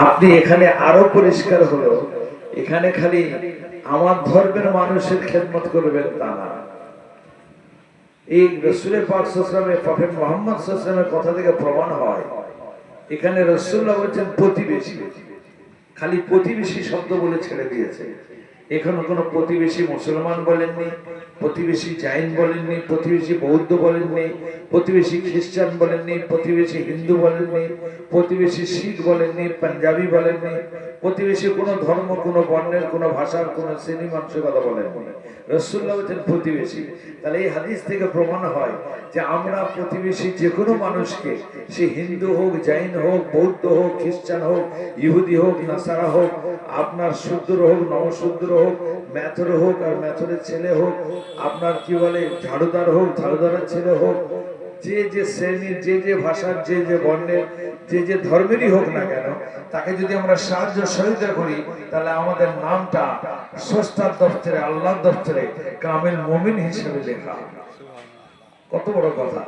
আপনি এখানে আরো পরিষ্কার হলো, এখানে খালি আমার ধর্মের মানুষের খেদমত করবেন তা না। এই রাসূলের পাক সাল্লাল্লাহু আলাইহি ওয়াসাল্লামের প্রফেট মুহাম্মদ সাল্লাল্লাহু আলাইহি ওয়াসাল্লামের কথা থেকে প্রমাণ হয়, এখানে রাসূলুল্লাহ বলেছেন প্রতিবেশী, খালি প্রতিবেশী শব্দ বলে ছেড়ে দিয়েছে। এখানে কোনো প্রতিবেশী মুসলমান বলেননি, প্রতিবেশী জৈন বলেননি, প্রতিবেশী বৌদ্ধ বলেননি, প্রতিবেশী খ্রিস্টান বলেননি, প্রতিবেশী হিন্দু বলেননি, প্রতিবেশী শিখ বলেননি, পাঞ্জাবি বলেননি, প্রতিবেশী কোনো ধর্ম, কোনো বর্ণের, কোনো ভাষার, কোনো শ্রেণী মানুষের কথা বলেননি। রাসূলুল্লাহ বলেছেন প্রতিবেশী। তাহলে এই হাদিস থেকে প্রমাণ হয় যে আমরা প্রতিবেশী যে কোনো মানুষকে, সে হিন্দু হোক, জৈন হোক, বৌদ্ধ হোক, খ্রিস্টান হোক, ইহুদি হোক, নাসারা হোক, আপনার শূদ্র হোক, নমশূদ্র হোক, মেথর হোক আর মেথরের ছেলে হোক, আপনার কি বলে ঝাড়ুদার হোক, ঝাড়ুদারের ছেলে হোক, যে যে শ্রেণীর, যে যে ভাষার, যে যে বর্ণের, যে যে ধর্মেরই হোক না কেন, তাকে যদি আমরা সাহায্য সহযোগিতা করি, তাহলে আমাদের নামটা স্রষ্টার দপ্তরে, আল্লাহর দপ্তরে কামিল মুমিন হিসেবে লেখা। কত বড় কথা!